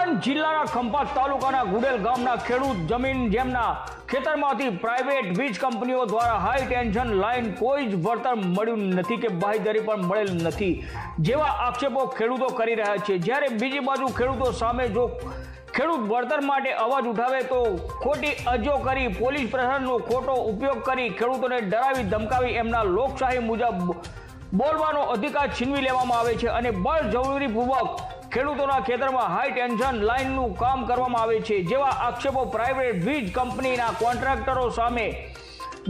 આણંદ જિલ્લાના ખંભાત તાલુકાના ગુડેલ ગામના ખેડૂત જમીન જેમના ખેતરમાંથી પ્રાઇવેટ વીજ કંપનીઓ દ્વારા હાઈ ટેન્શન લાઇન કોઈ જ વળતર મળ્યું નથી કે બાંહેધરી પણ મળેલ નથી જેવા આક્ષેપો ખેડૂતો કરી રહ્યા છે। જ્યારે બીજી બાજુ ખેડૂતો સામે જો ખેડૂત વળતર માટે અવાજ ઉઠાવે તો ખોટી અરજીઓ કરી પોલીસ પ્રશાસનનો ખોટો ઉપયોગ કરી ખેડૂતોને ડરાવી ધમકાવી એમના લોકશાહી મુજબ બોલવાનો અધિકાર છીનવી લેવામાં આવે છે અને બળજબરીપૂર્વક ખેડૂતોના ખેતરમાં હાઈ ટેન્શન લાઇનનું કામ કરવામાં આવે છે। જેવા આક્ષેપો પ્રાઇવેટ વીજ કંપનીના કોન્ટ્રાક્ટરો સામે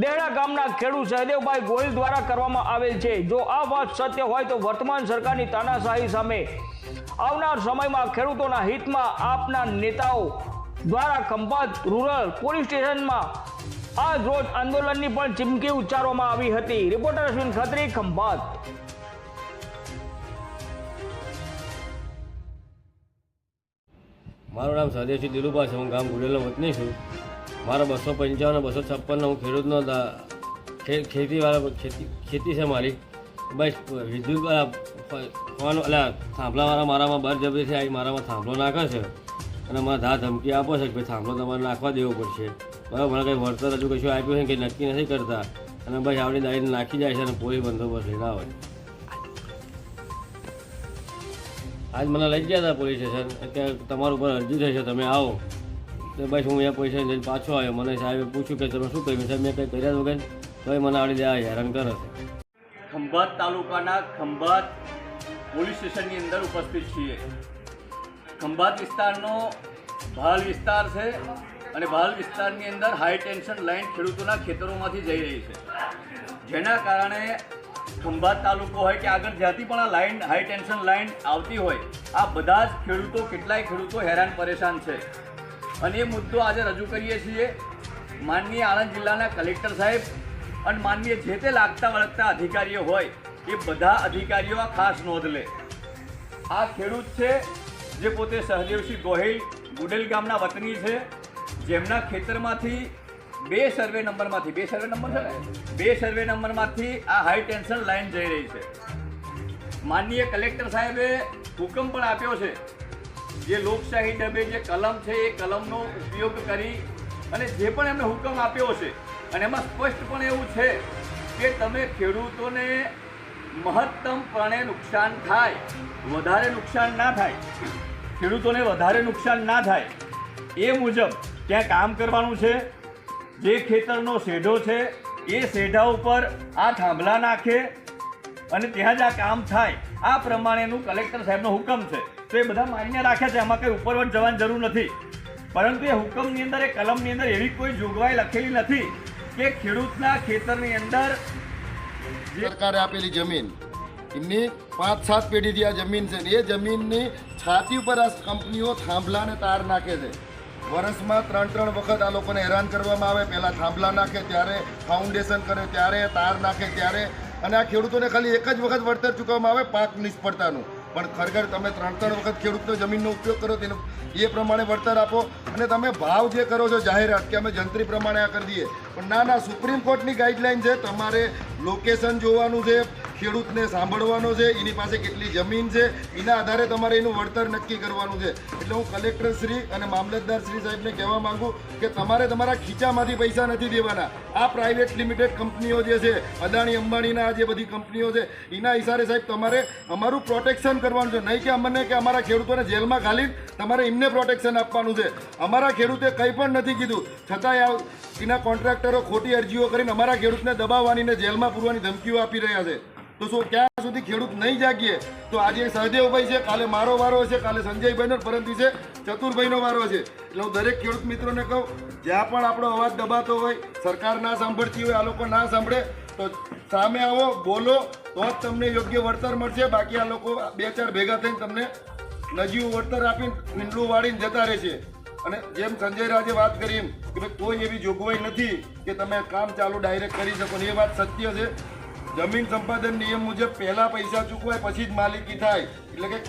દેહડા ગામના ખેડૂત સહદેવભાઈ ગોહિલ દ્વારા કરવામાં આવેલ છે। જો આ વાત સત્ય હોય તો વર્તમાન સરકારની તાનાશાહી સામે આવનાર સમયમાં ખેડૂતોના હિતમાં આપના નેતાઓ દ્વારા ખંભાત રૂરલ પોલીસ સ્ટેશનમાં આજ રોજ આંદોલનની પણ ચીમકી ઉચ્ચારવામાં આવી હતી। રિપોર્ટર અશ્વિન ખત્રી, ખંભાત। મારું નામ સહદેવસિંહ દિલુભા છે। હું ગામ ગુડેલનો વતની છું। મારા 255 256 હું ખેડૂતનો ખેતી છે મારી। બસ વિદ્યુત ફોન એટલે થાંભલાવાળા મારામાં બળજબરીથી આવી મારામાં થાંભલો નાખે છે અને મારા ધા ધમકી આપો છે કે ભાઈ થાંભલો તમારે નાખવા દેવો પડશે, બરાબર। મને કંઈ વળતર હજુ કશું આપ્યું છે કે નક્કી નથી કરતા અને બસ આવડી દાઈને નાખી જાય છે અને પોલીસ બંદોબસ્ત લેતા હોય। આજ મને લઈ ગયા હતા પોલીસ સ્ટેશન કે તમારા ઉપર અરજી થઈ છે, તમે આવો। તો બસ હું અહીંયા પોલીસ સ્ટેશન જઈને પાછો આવ્યો। મને સાહેબે પૂછ્યું કે તમે શું કર્યું? સાહેબ મેં કંઈ કર્યા વગર તો મને આવડી દે હેરાન કરે છે। ખંભાત તાલુકાના ખંભાત પોલીસ સ્ટેશનની અંદર ઉપસ્થિત છીએ। ખંભાત વિસ્તારનો ભાલ વિસ્તાર છે અને ભાલ વિસ્તારની અંદર હાઈ ટેન્શન લાઇન ખેડૂતોના ખેતરોમાંથી જઈ રહી છે, જેના કારણે ખંભાત તાલુકો હોય કે આગળ જ્યાંથી પણ આ લાઇન હાઈ ટેન્શન લાઇન આવતી હોય આ બધા જ ખેડૂતો કેટલાય ખેડૂતો હેરાન પરેશાન છે અને એ મુદ્દો આજે રજૂ કરીએ છીએ માનનીય આણંદ જિલ્લાના કલેક્ટર સાહેબ અને માનનીય જે તે લાગતા વળગતા અધિકારીઓ હોય એ બધા અધિકારીઓ આ ખાસ નોંધ લે। આ ખેડૂત છે જે પોતે સહદેવસિંહ ગોહિલ ગુડેલ ગામના વતની છે, જેમના ખેતરમાંથી બે સર્વે નંબરમાંથી આ હાઈ ટેન્શન લાઇન જઈ રહી છે। માનનીય કલેક્ટર સાહેબે હુકમ પણ આપ્યો છે, જે લોકશાહી ડબે જે કલમ છે એ કલમનો ઉપયોગ કરી અને જે પણ એમને હુકમ આપ્યો છે અને એમાં સ્પષ્ટપણે એવું છે કે તમે ખેડૂતોને મહત્તમપણે નુકસાન થાય, વધારે નુકસાન ના થાય, ખેડૂતોને વધારે નુકસાન ના થાય એ મુજબ ત્યાં કામ કરવાનું છે। જે ખેતરનો શેઢો છે એ શેઢા ઉપર આ થાંભલા નાખે અને ત્યાં જ આ કામ થાય, આ પ્રમાણેનું કલેક્ટર સાહેબનો હુકમ છે। તો એ બધા માન્ય રાખે છે, એમાં કંઈ ઉપરવટ જવાની જરૂર નથી, પરંતુ એ હુકમની અંદર એ કલમની અંદર એવી કોઈ જોગવાઈ લખેલી નથી કે ખેડૂતના ખેતરની અંદર સરકારે આપેલી જમીન એમની 5-7 પેઢીથી આ જમીન છે ને એ જમીનની છાતી ઉપર આ કંપનીઓ થાંભલા અને તાર નાખે છે। વર્ષમાં 3 વખત આ લોકોને હેરાન કરવામાં આવે। પહેલાં થાંભલા નાખે ત્યારે, ફાઉન્ડેશન કરે ત્યારે, તાર નાખે ત્યારે, અને આ ખેડૂતોને ખાલી એક જ વખત વળતર ચૂકવવામાં આવે પાક નિષ્ફળતાનું। પણ ખરેખર તમે 3 વખત ખેડૂતનો જમીનનો ઉપયોગ કરો તેનો એ પ્રમાણે વળતર આપો અને તમે ભાવ જે કરો છો જાહેરાત કે અમે જંત્રી પ્રમાણે આ કરી દઈએ, પણ ના, સુપ્રીમ કોર્ટની ગાઈડલાઈન છે, તમારે લોકેશન જોવાનું છે, ખેડૂતને સાંભળવાનો છે, એની પાસે કેટલી જમીન છે એના આધારે તમારે એનું વળતર નક્કી કરવાનું છે। એટલે હું કલેક્ટર શ્રી અને મામલતદાર શ્રી સાહેબને કહેવા માંગુ કે તમારે તમારા ખીચામાંથી પૈસા નથી દેવાના। આ પ્રાઇવેટ લિમિટેડ કંપનીઓ જે છે, અદાણી અંબાણીના જે બધી કંપનીઓ છે એના ઇશારે સાહેબ તમારે અમારું પ્રોટેક્શન કરવાનું છે, નહીં કે અમને કે અમારા ખેડૂતોને જેલમાં ઘાલીને તમારે એમને પ્રોટેક્શન આપવાનું છે। અમારા ખેડૂતે કંઈ પણ નથી કીધું છતાંય એના કોન્ટ્રાક્ટરો ખોટી અરજીઓ કરીને અમારા ખેડૂતને દબાવવાની ને જેલમાં પૂરવાની ધમકીઓ આપી રહ્યા છે। તો શું ક્યાં સુધી ખેડૂત નહીં જાગીએ? તો આજે સહદેવભાઈ છે, કાલે મારો વારો છે, કાલે સંજયભાઈનો, પરમ દિવસે ચતુરભાઈનો વારો છે। એટલે હું દરેક ખેડૂત મિત્રોને કહું, જ્યાં પણ આપણો અવાજ દબાતો હોય, સરકાર ના સાંભળતી હોય, આ લોકો ના સાંભળે તો સામે આવો, બોલો, તો જ તમને યોગ્ય વળતર મળશે। બાકી આ લોકો 2-4 ભેગા થઈને તમને નજીવું વળતર આપીને મીંડલું વાળીને જતા રહેશે। અને જેમ સંજય રાજે વાત કરી એમ કે ભાઈ કોઈ એવી જોગવાઈ નથી કે તમે કામ ચાલુ ડાયરેક્ટ કરી શકો, એ વાત સત્ય છે। જમીન સંપાદન નિયમ મુજબ પહેલાં પૈસા ચૂકવાય પછી જ માલિકી થાય, એટલે કે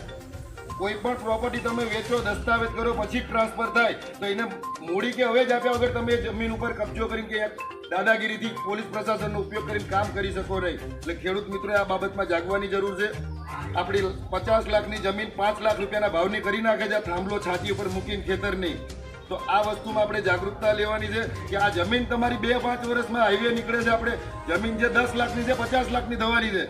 કોઈ પણ પ્રોપર્ટી તમે વેચો, દસ્તાવેજ કરો પછી જ ટ્રાન્સફર થાય, તો એને મૂડી કે હવે જ આપ્યા વગર તમે જમીન ઉપર કબજો કરીને કે દાદાગીરીથી પોલીસ પ્રશાસનનો ઉપયોગ કરીને કામ કરી શકો નહીં। એટલે ખેડૂત મિત્રોએ આ બાબતમાં જાગવાની જરૂર છે। આપણી 50 લાખની જમીન 5 લાખ રૂપિયાના ભાવની કરી નાખે છે, થાંભલો છાતી ઉપર મૂકીને ખેતરની. તો આ વસ્તુમાં આપણે જાગૃતતા લેવાની છે કે આ જમીન તમારી 2-5 વર્ષમાં હાઈવે નીકળે છે. આપણે જમીન જે 10 લાખની છે 50 લાખની થવાની છે.